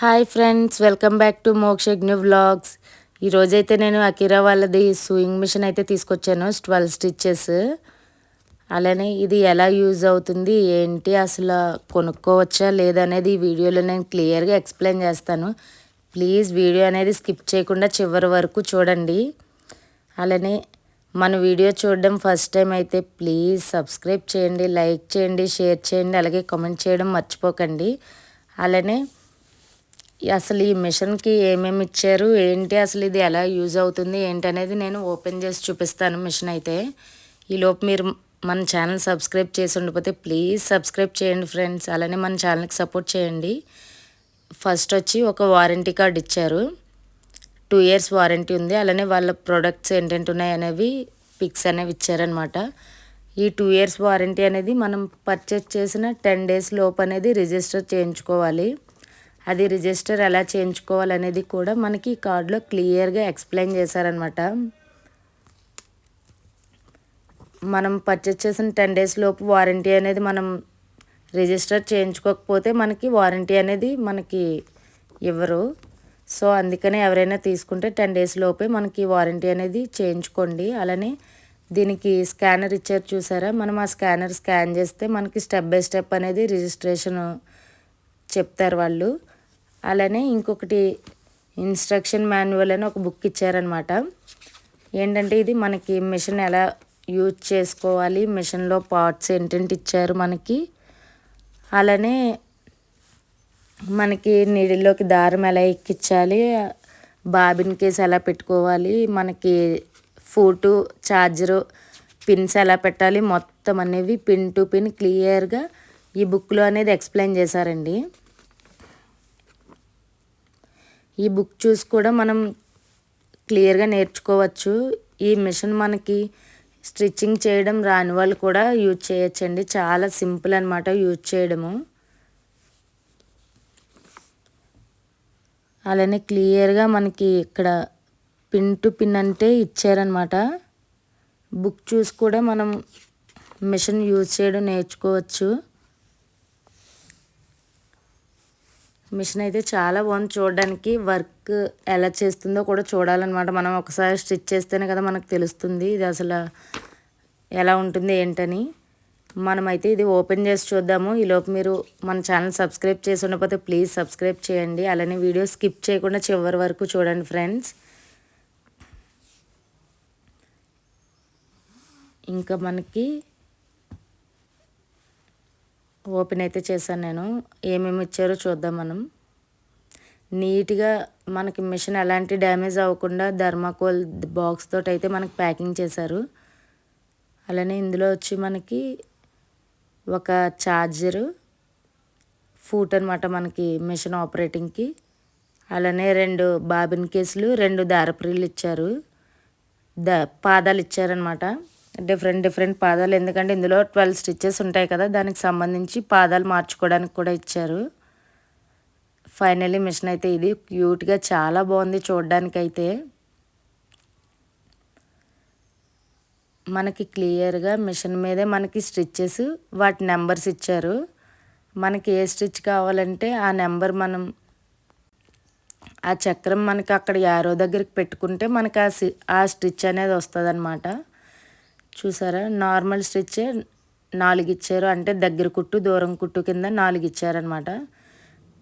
Hi friends, welcome back to Mokshagna vlogs. ఈరోజైతే నేను Akira వాళ్ళది సూయింగ్ మిషన్ అయితే తీసుకొచ్చాను, 12 స్టిచ్చెస్. అలానే ఇది ఎలా యూజ్ అవుతుంది, ఏంటి, అసలు కొనుక్కోవచ్చా లేదనేది ఈ వీడియోలో నేను క్లియర్గా ఎక్స్ప్లెయిన్ చేస్తాను. ప్లీజ్ వీడియో అనేది స్కిప్ చేయకుండా చివరి వరకు చూడండి. అలానే మన వీడియో చూడడం ఫస్ట్ టైం అయితే ప్లీజ్ సబ్స్క్రైబ్ చేయండి, లైక్ చేయండి, షేర్ చేయండి, అలాగే కామెంట్ చేయడం మర్చిపోకండి. అలానే అసలు ఈ మిషన్కి ఏమేమి ఇచ్చారు, ఏంటి, అసలు ఇది ఎలా యూజ్ అవుతుంది ఏంటి అనేది నేను ఓపెన్ చేసి చూపిస్తాను మిషన్ అయితే. ఈలోపు మీరు మన ఛానల్ సబ్స్క్రైబ్ చేసి ఉండకపోతే ప్లీజ్ సబ్స్క్రైబ్ చేయండి ఫ్రెండ్స్. అలానే మన ఛానల్కి సపోర్ట్ చేయండి. ఫస్ట్ వచ్చి ఒక వారంటీ కార్డ్ ఇచ్చారు, 2 ఇయర్స్ వారంటీ ఉంది. అలానే వాళ్ళ ప్రొడక్ట్స్ ఏంటంటే ఉన్నాయి అనేవి పిక్స్ అనేవి ఇచ్చారనమాట. ఈ 2 ఇయర్స్ వారంటీ అనేది మనం పర్చేస్ చేసిన 10 డేస్ లోపు అనేది రిజిస్టర్ చేయించుకోవాలి. అది రిజిస్టర్ ఎలా చేయించుకోవాలనేది కూడా మనకి ఈ కార్డులో క్లియర్గా ఎక్స్ప్లెయిన్ చేశారనమాట. మనం పర్చేస్ చేసిన 10 డేస్ లోపు వారంటీ అనేది మనం రిజిస్టర్ చేయించుకోకపోతే మనకి వారంటీ అనేది మనకి ఇవ్వరు. సో అందుకనే ఎవరైనా తీసుకుంటే 10 డేస్ లోపే మనకి వారంటీ అనేది చేయించుకోండి. అలానే దీనికి స్కానర్ ఇచ్చారు చూసారా, మనం ఆ స్కానర్ స్కాన్ చేస్తే మనకి స్టెప్ బై స్టెప్ అనేది రిజిస్ట్రేషన్ చెప్తారు వాళ్ళు. అలానే ఇంకొకటి ఇన్స్ట్రక్షన్ మాన్యువల్ అని ఒక బుక్ ఇచ్చారనమాట. ఏంటంటే ఇది మనకి మిషన్ ఎలా యూజ్ చేసుకోవాలి, మిషన్లో పార్ట్స్ ఏంటంటే ఇచ్చారు మనకి. అలానే మనకి నీడిల్లోకి దారం ఎలా ఎక్కించాలి, బాబిన్ కేస్ ఎలా పెట్టుకోవాలి, మనకి ఫూటు, ఛార్జరు, పిన్స్ ఎలా పెట్టాలి, మొత్తం అనేవి పిన్ టు పిన్ క్లియర్గా ఈ బుక్లో అనేది ఎక్స్ప్లెయిన్ చేశారండి. ఈ బుక్ చూసి కూడా మనం క్లియర్గా నేర్చుకోవచ్చు. ఈ మిషన్ మనకి స్టిచ్చింగ్ చేయడం రాని వాళ్ళు కూడా యూజ్ చేయొచ్చండి. చాలా సింపుల్ అనమాట యూజ్ చేయడము. అలానే క్లియర్గా మనకి ఇక్కడ పిన్ టు పిన్ అంటే ఇచ్చారనమాట. బుక్ చూసి కూడా మనం మిషన్ యూజ్ చేయడం నేర్చుకోవచ్చు. మిషన్ అయితే చాలా బాగుంది చూడడానికి. వర్క్ ఎలా చేస్తుందో కూడా చూడాలన్నమాట. మనం ఒకసారి స్టిచ్ చేస్తేనే కదా మనకు తెలుస్తుంది ఇది అసలు ఎలా ఉంటుంది ఏంటని. మనమైతే ఇది ఓపెన్ చేసి చూద్దాము. ఈలోపు మీరు మన ఛానల్ సబ్స్క్రైబ్ చేసి ఉండకపోతే ప్లీజ్ సబ్స్క్రైబ్ చేయండి. అలానే వీడియో స్కిప్ చేయకుండా చివరి వరకు చూడండి ఫ్రెండ్స్. ఇంకా మనకి ఓపెన్ అయితే చేశాను నేను. ఏమేమి ఇచ్చారో చూద్దాం మనం. నీట్గా మనకి మిషన్ ఎలాంటి డ్యామేజ్ అవ్వకుండా థర్మాకోల్ బాక్స్ తోటి అయితే మనకి ప్యాకింగ్ చేశారు. అలానే ఇందులో వచ్చి మనకి ఒక ఛార్జరు, ఫూట్ అనమాట మనకి మిషన్ ఆపరేటింగ్కి. అలానే 2 బాబిన్ కేసులు, 2 దారపురీలు ఇచ్చారు, పాదాలు ఇచ్చారనమాట. డిఫరెంట్ పాదాలు, ఎందుకంటే ఇందులో 12 స్టిచ్చెస్ ఉంటాయి కదా, దానికి సంబంధించి పాదాలు మార్చుకోవడానికి కూడా ఇచ్చారు. ఫైనల్లీ మిషన్ అయితే ఇది క్యూట్గా చాలా బాగుంది చూడడానికైతే. మనకి క్లియర్గా మిషన్ మీదే మనకి స్టిచ్చెస్, వాటి నెంబర్స్ ఇచ్చారు. మనకి ఏ స్టిచ్ కావాలంటే ఆ నెంబర్ మనం ఆ చక్రం మనకి అక్కడ యారో దగ్గరికి పెట్టుకుంటే మనకి ఆ స్టిచ్ అనేది వస్తుంది అనమాట. చూసారా, నార్మల్ స్టిచ్ 4 ఇచ్చారు, అంటే దగ్గర కుట్టు దూరం కుట్టు కింద 4 ఇచ్చారనమాట.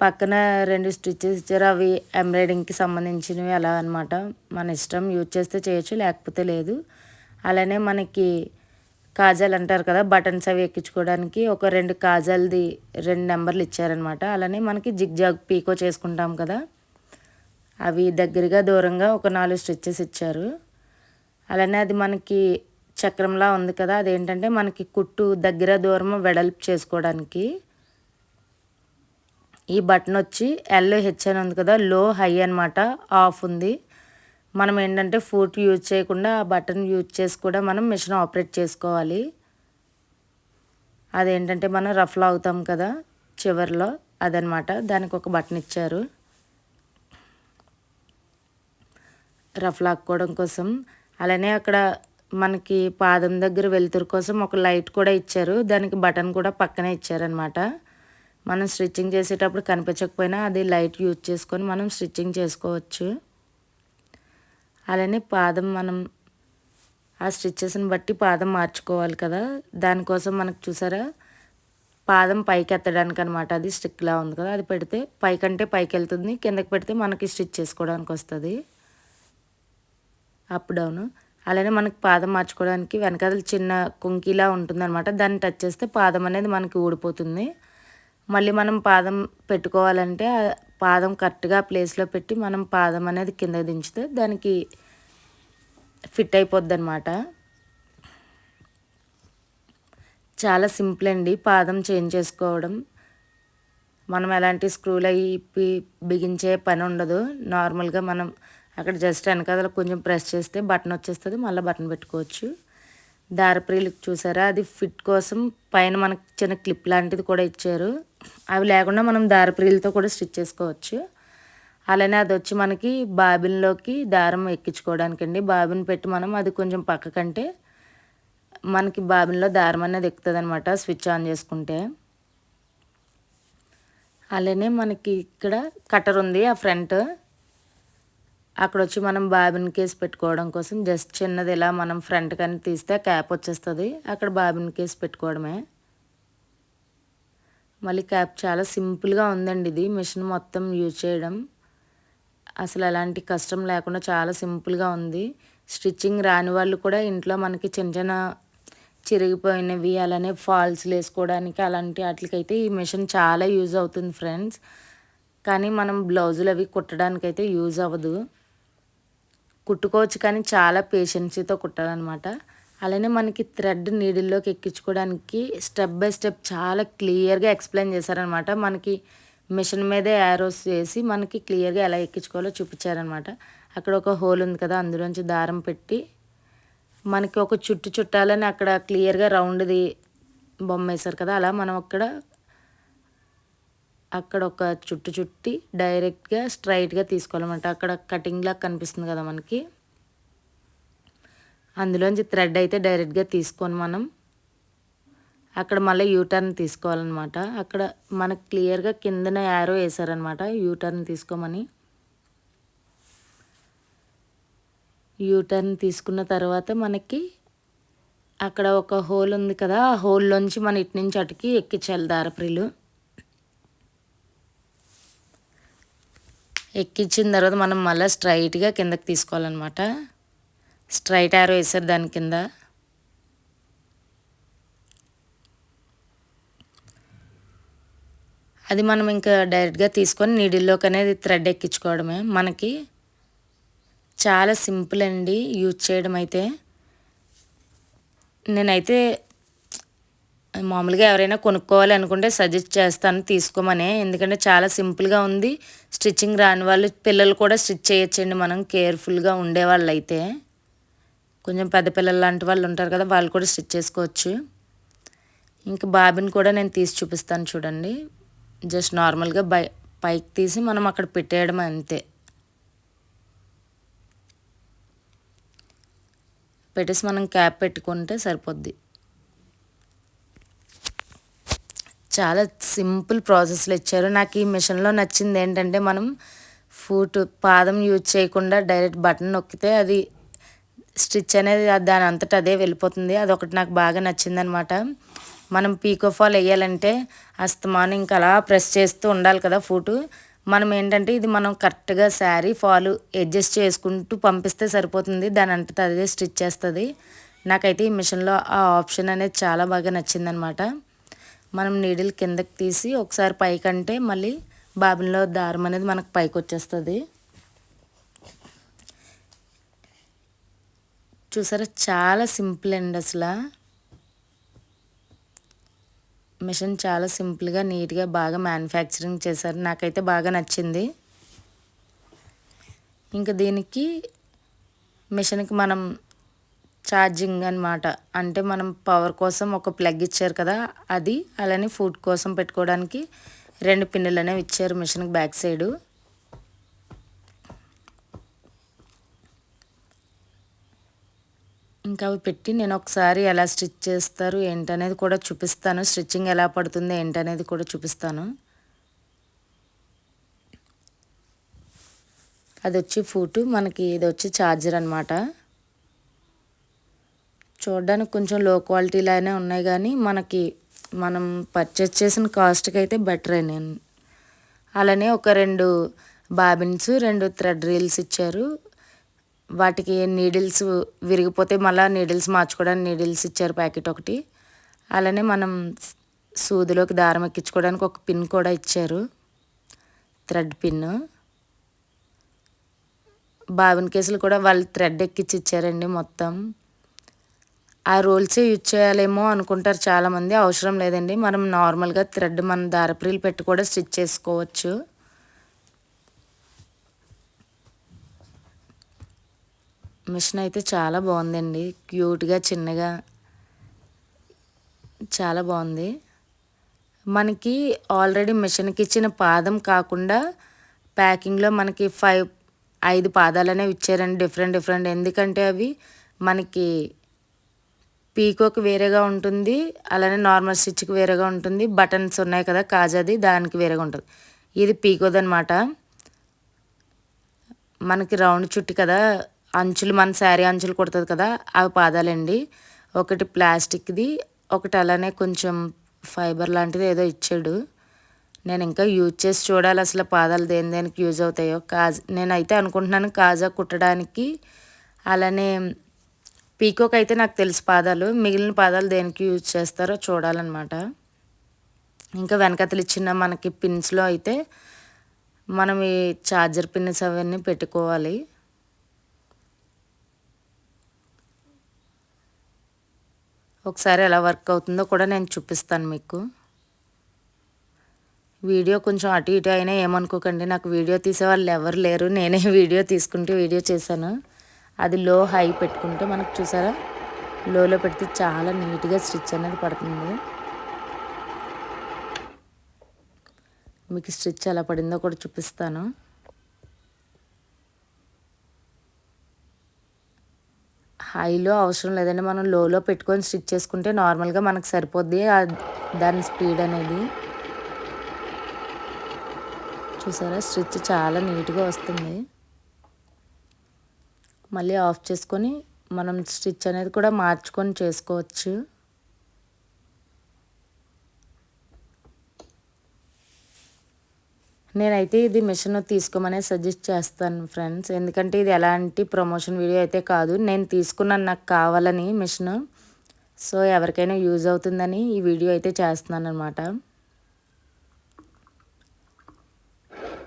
పక్కన 2 స్టిచ్చెస్ ఇచ్చారు, అవి ఎంబ్రాయిడింగ్కి సంబంధించినవి అలా అనమాట. మన ఇష్టం, యూజ్ చేస్తే చేయొచ్చు లేకపోతే లేదు. అలానే మనకి కాజల్ అంటారు కదా, బటన్స్ అవి ఎక్కించుకోవడానికి ఒక 2 కాజల్ది 2 నెంబర్లు ఇచ్చారనమాట. అలానే మనకి జిగ్జాగ్ పీకో చేసుకుంటాం కదా, అవి దగ్గరగా దూరంగా ఒక 4 స్టిచ్చెస్ ఇచ్చారు. అలానే అది మనకి చక్రంలా ఉంది కదా, అదేంటంటే మనకి కుట్టు దగ్గర దూరం వెడల్పు చేసుకోవడానికి. ఈ బటన్ వచ్చి LH అని ఉంది కదా, లో హై అనమాట, ఆఫ్ ఉంది. మనం ఏంటంటే ఫూట్ యూజ్ చేయకుండా ఆ బటన్ యూజ్ చేసి కూడా మనం మిషన్ ఆపరేట్ చేసుకోవాలి. అదేంటంటే మనం రఫ్ లాగుతాం కదా చివరిలో, అదనమాట. దానికి ఒక బటన్ ఇచ్చారు రఫ్ లాక్కోవడం కోసం. అలానే అక్కడ మనకి పాదం దగ్గర వెలుతురు కోసం ఒక లైట్ కూడా ఇచ్చారు, దానికి బటన్ కూడా పక్కనే ఇచ్చారనమాట. మనం స్టిచ్చింగ్ చేసేటప్పుడు కనిపించకపోయినా అది లైట్ యూజ్ చేసుకొని మనం స్టిచ్చింగ్ చేసుకోవచ్చు. అలానే పాదం మనం ఆ స్టిచ్చెస్ని బట్టి పాదం మార్చుకోవాలి కదా, దానికోసం మనకు చూసారా పాదం పైకి ఎత్తడానికి అనమాట. అది స్టిక్లా ఉంది కదా, అది పెడితే పైకంటే పైకి వెళ్తుంది, కిందకి పెడితే మనకి స్టిచ్ చేసుకోవడానికి వస్తుంది అప్ డౌన్. అలానే మనకి పాదం మార్చుకోవడానికి వెనకాల చిన్న కుంకీలా ఉంటుందన్నమాట, దాన్ని టచ్ చేస్తే పాదం అనేది మనకి ఊడిపోతుంది. మళ్ళీ మనం పాదం పెట్టుకోవాలంటే పాదం కరెక్ట్గా ప్లేస్లో పెట్టి మనం పాదం అనేది కింద దించితే దానికి ఫిట్ అయిపోద్ది అనమాట. చాలా సింపుల్ అండి పాదం చేంజ్ చేసుకోవడం. మనం ఎలాంటి స్క్రూలు అవి ఇప్పి బిగించే పని ఉండదు. నార్మల్గా మనం అక్కడ జస్ట్ వెనకాల కొంచెం ప్రెస్ చేస్తే బటన్ వచ్చేస్తుంది, మళ్ళీ బటన్ పెట్టుకోవచ్చు. దారప్రీలకు చూసారా, అది ఫిట్ కోసం పైన మనకు చిన్న క్లిప్ లాంటిది కూడా ఇచ్చారు. అవి లేకుండా మనం దారప్రీలతో కూడా స్టిచ్ చేసుకోవచ్చు. అలానే అది వచ్చి మనకి బాబిన్లోకి దారం ఎక్కించుకోవడానికి అండి. బాబిన్ పెట్టి మనం అది కొంచెం పక్కకంటే మనకి బాబిన్లో దారం అనేది ఎక్కుతుంది అనమాట స్విచ్ ఆన్ చేసుకుంటే. అలానే మనకి ఇక్కడ కట్టర్ ఉంది ఆ ఫ్రంట్, అక్కడ వచ్చి మనం బాబిన్ కేస్ పెట్టుకోవడం కోసం జస్ట్ చిన్నది ఇలా మనం ఫ్రంట్ కానీ తీస్తే క్యాప్ వచ్చేస్తుంది, అక్కడ బాబిన్ కేస్ పెట్టుకోవడమే. మళ్ళీ క్యాప్ చాలా సింపుల్గా ఉందండి. ఇది మిషన్ మొత్తం యూజ్ చేయడం అసలు ఎలాంటి కష్టం లేకుండా చాలా సింపుల్గా ఉంది. స్టిచ్చింగ్ రాని వాళ్ళు కూడా ఇంట్లో మనకి చిన్న చిన్న చిరిగిపోయినవి అలానే ఫాల్స్లు వేసుకోవడానికి అలాంటి వాటికైతే ఈ మిషన్ చాలా యూజ్ అవుతుంది ఫ్రెండ్స్. కానీ మనం బ్లౌజులు అవి కుట్టడానికైతే యూజ్ అవ్వదు. కుట్టుకోవచ్చు కానీ చాలా పేషెన్సీతో కుట్టాలన్నమాట. అలానే మనకి థ్రెడ్ నీడిల్లోకి ఎక్కించుకోవడానికి స్టెప్ బై స్టెప్ చాలా క్లియర్గా ఎక్స్ప్లెయిన్ చేశారనమాట. మనకి మిషన్ మీదే యారోస్ వేసి మనకి క్లియర్గా ఎలా ఎక్కించుకోవాలో చూపించారనమాట. అక్కడ ఒక హోల్ ఉంది కదా, అందులోంచి దారం పెట్టి మనకి ఒక చుట్టు చుట్టాలని అక్కడ క్లియర్గా రౌండ్ది బొమ్మ వేశారు కదా, అలా మనం అక్కడ ఒక చుట్టు చుట్టి డైరెక్ట్గా స్ట్రైట్గా తీసుకోవాలన్నమాట. అక్కడ కటింగ్ లాగా కనిపిస్తుంది కదా మనకి, అందులోంచి థ్రెడ్ అయితే డైరెక్ట్గా తీసుకొని మనం అక్కడ మళ్ళీ యూటర్న్ తీసుకోవాలన్నమాట. అక్కడ మనకు క్లియర్గా కిందన యారో వేసారనమాట యూటర్న్ తీసుకోమని. యూటర్న్ తీసుకున్న తర్వాత మనకి అక్కడ ఒక హోల్ ఉంది కదా, ఆ హోల్లోంచి మన ఇటు నుంచి అటుకి ఎక్కించాలి దారప్రీలు. ఎక్కించిన తర్వాత మనం మళ్ళీ స్ట్రైట్గా కిందకి తీసుకోవాలన్నమాట. స్ట్రైట్ యారో వేసారు దాని కింద. అది మనం ఇంకా డైరెక్ట్గా తీసుకొని నీడిల్లోకి అనేది థ్రెడ్ ఎక్కించుకోవడమే. మనకి చాలా సింపుల్ అండి యూజ్ చేయడం అయితే. నేనైతే మామూలుగా ఎవరైనా కొనుక్కోవాలి అనుకుంటే సజెస్ట్ చేస్తాను తీసుకోమని, ఎందుకంటే చాలా సింపుల్గా ఉంది. స్టిచ్చింగ్ రాని వాళ్ళు పిల్లలు కూడా స్టిచ్ చేయొచ్చండి, మనం కేర్ఫుల్గా ఉండేవాళ్ళు అయితే. కొంచెం పెద్ద పిల్లలు లాంటి వాళ్ళు ఉంటారు కదా, వాళ్ళు కూడా స్టిచ్ చేసుకోవచ్చు. ఇంకా బాబిన్ కూడా నేను తీసి చూపిస్తాను చూడండి. జస్ట్ నార్మల్గా పైకి తీసి మనం అక్కడ పెట్టేయడం అంతే. పెట్టేసి మనం క్యాప్ పెట్టుకుంటే సరిపోద్ది. చాలా సింపుల్ ప్రాసెస్లో ఇచ్చారు. నాకు ఈ మిషన్లో నచ్చింది ఏంటంటే మనం పాదం యూజ్ చేయకుండా డైరెక్ట్ బటన్ నొక్కితే అది స్టిచ్ అనేది దాని అంతటా అదే వెళ్ళిపోతుంది. అదొకటి నాకు బాగా నచ్చిందనమాట. మనం పీకో ఫాల్ వేయాలంటే అస్తమానం ఇంకా అలా ప్రెస్ చేస్తూ ఉండాలి కదా మనం ఏంటంటే ఇది మనం కరెక్ట్గా శారీ ఫాల్ అడ్జస్ట్ చేసుకుంటూ పంపిస్తే సరిపోతుంది, దాని అంతటా అదే స్టిచ్ చేస్తుంది. నాకైతే ఈ మిషన్లో ఆ ఆప్షన్ అనేది చాలా బాగా నచ్చిందనమాట. మనం నీడిల్ కిందకి తీసి ఒకసారి పైకంటే మళ్ళీ బాబిన్లో దారం అనేది మనకు పైకి వచ్చేస్తుంది. చూసారా చాలా సింపుల్ అండి. అసలు మిషన్ చాలా సింపుల్గా నీట్గా బాగా మ్యానుఫ్యాక్చరింగ్ చేశారు. నాకైతే బాగా నచ్చింది. ఇంకా దీనికి మిషన్కి మనం ఛార్జింగ్ అనమాట, అంటే మనం పవర్ కోసం ఒక ప్లగ్ ఇచ్చారు కదా అది, అలానే ఫుడ్ కోసం పెట్టుకోవడానికి 2 పిన్నులు అనేవి ఇచ్చారు మిషన్కి బ్యాక్ సైడు. ఇంకా అవి పెట్టి నేను ఒకసారి ఎలా స్టిచ్ చేస్తారు ఏంటనేది కూడా చూపిస్తాను. స్టిచ్చింగ్ ఎలా పడుతుంది ఏంటనేది కూడా చూపిస్తాను. అది వచ్చి ఫూటు, మనకి ఇది వచ్చి ఛార్జర్ అనమాట. చూడడానికి కొంచెం లో క్వాలిటీ లానే ఉన్నాయి కానీ మనం పర్చేస్ చేసిన కాస్ట్కి అయితే బెటరే. నేను అలానే ఒక 2 బాబిన్స్, 2 థ్రెడ్ రీల్స్ ఇచ్చారు. వాటికి నీడిల్స్ విరిగిపోతే మళ్ళీ నీడిల్స్ మార్చుకోవడానికి నీడిల్స్ ఇచ్చారు ప్యాకెట్ ఒకటి. అలానే మనం సూదిలోకి దారం ఎక్కించుకోవడానికి ఒక పిన్ కూడా ఇచ్చారు, థ్రెడ్ పిన్. బాబిన్ కేసులు కూడా వాళ్ళు థ్రెడ్ ఎక్కించి ఇచ్చారండి మొత్తం. ఆ రోల్సే యూజ్ చేయాలేమో అనుకుంటారు చాలామంది. అవసరం లేదండి, మనం నార్మల్గా థ్రెడ్ మన దారపు పెట్టి కూడా స్టిచ్ చేసుకోవచ్చు. మిషన్ అయితే చాలా బాగుందండి, క్యూట్గా చిన్నగా చాలా బాగుంది. మనకి ఆల్రెడీ మిషన్కి ఇచ్చిన పాదం కాకుండా ప్యాకింగ్లో మనకి 5 పాదాలు అనేవి ఇచ్చారండి, డిఫరెంట్. ఎందుకంటే అవి మనకి పీకోకి వేరేగా ఉంటుంది, అలానే నార్మల్ స్టిచ్కి వేరేగా ఉంటుంది. బటన్స్ ఉన్నాయి కదా కాజాది, దానికి వేరేగా ఉంటుంది. ఇది పీకోది అనమాట. మనకి రౌండ్ చుట్టి కదా అంచులు, మన శారీ అంచులు కుడుతుంది కదా, అవి పాదాలండి. ఒకటి ప్లాస్టిక్ది, ఒకటి అలానే కొంచెం ఫైబర్ లాంటిది ఏదో ఇచ్చాడు. నేను ఇంకా యూజ్ చేసి చూడాలి అసలు పాదాలు దేనికి యూజ్ అవుతాయో. నేనైతే అనుకుంటున్నాను కాజా కుట్టడానికి. అలానే పీకోక్ అయితే నాకు తెలుసు పాదాలు, మిగిలిన పాదాలు దేనికి యూజ్ చేస్తారో చూడాలన్నమాట. ఇంకా వెనకతలు ఇచ్చిన మనకి పిన్స్లో అయితే మనం ఈ ఛార్జర్ పిన్స్ అవన్నీ పెట్టుకోవాలి. ఒకసారి ఎలా వర్క్ అవుతుందో కూడా నేను చూపిస్తాను మీకు. వీడియో కొంచెం అటు ఇటు అయినా ఏమనుకోకండి, నాకు వీడియో తీసేవాళ్ళు ఎవరు లేరు, నేనే వీడియో తీసుకుంటూ వీడియో చేశాను. అది లో హై పెట్టుకుంటే మనకు చూసారా, లోలో పెడితే చాలా నీట్గా స్టిచ్ అనేది పడుతుంది. మీకు స్టిచ్ ఎలా పడిందో కూడా చూపిస్తాను. హైలో అవసరం లేదండి, మనం లోలో పెట్టుకొని స్టిచ్ చేసుకుంటే నార్మల్గా మనకు సరిపోద్ది దాని స్పీడ్ అనేది. చూసారా, స్టిచ్ చాలా నీట్గా వస్తుంది. మళ్ళీ ఆఫ్ చేసుకొని మనం స్టిచ్ అనేది కూడా మార్చుకొని చేసుకోవచ్చు. నేనైతే ఇది మిషన్ తీసుకోమనే సజెస్ట్ చేస్తాను ఫ్రెండ్స్, ఎందుకంటే ఇది ఎలాంటి ప్రమోషన్ వీడియో అయితే కాదు. నేను తీసుకున్నాను నాకు కావాలని మిషన్, సో ఎవరికైనా యూజ్ అవుతుందని ఈ వీడియో అయితే చేస్తున్నాను అనమాట.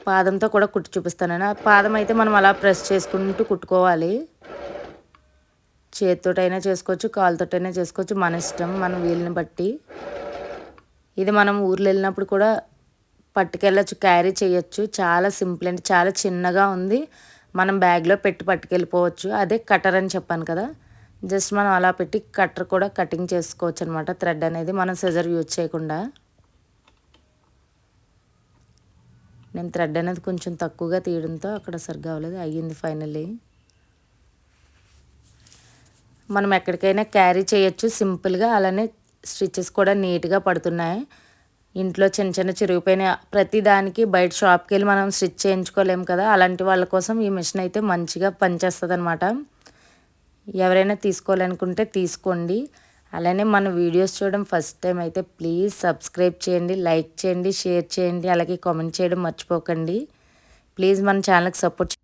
పాదంతో కూడా కుట్టి చూపిస్తాను. పాదం అయితే మనం అలా ప్రెస్ చేసుకుంటూ కుట్టుకోవాలి. చేతితోటైనా చేసుకోవచ్చు, కాలుతోటైనా చేసుకోవచ్చు, మన ఇష్టం, మన వీలుని బట్టి. ఇది మనం ఊర్లో వెళ్ళినప్పుడు కూడా పట్టుకెళ్ళచ్చు, క్యారీ చేయొచ్చు. చాలా సింపుల్ అండి, చాలా చిన్నగా ఉంది, మనం బ్యాగ్లో పెట్టి పట్టుకెళ్ళిపోవచ్చు. అదే కటర్ అని చెప్పాను కదా, జస్ట్ మనం అలా పెట్టి కటర్ కూడా కటింగ్ చేసుకోవచ్చు అనమాట. థ్రెడ్ అనేది మనం సిజర్ యూజ్ చేయకుండా. నేను థ్రెడ్ అనేది కొంచెం తక్కువగా తీయడంతో అక్కడ సరిగ్గా అవ్వలేదు, అయ్యింది ఫైనల్లీ. మనం ఎక్కడికైనా క్యారీ చేయొచ్చు సింపుల్గా. అలానే స్టిచెస్ కూడా నీట్గా పడుతున్నాయి. ఇంట్లో చిన్న చిరిగిపోయిన ప్రతి దానికి బయట షాప్కి వెళ్ళి మనం స్టిచ్ చేయించుకోలేము కదా, అలాంటి వాళ్ళ కోసం ఈ మిషన్ అయితే మంచిగా పనిచేస్తుంది అనమాట. ఎవరైనా తీసుకోవాలనుకుంటే తీసుకోండి. అలానే మన వీడియోస్ చూడడం ఫస్ట్ టైం అయితే ప్లీజ్ సబ్స్క్రైబ్ చేయండి, లైక్ చేయండి, షేర్ చేయండి, అలాగే కామెంట్ చేయడం మర్చిపోకండి. ప్లీజ్ మన ఛానల్కి సపోర్ట్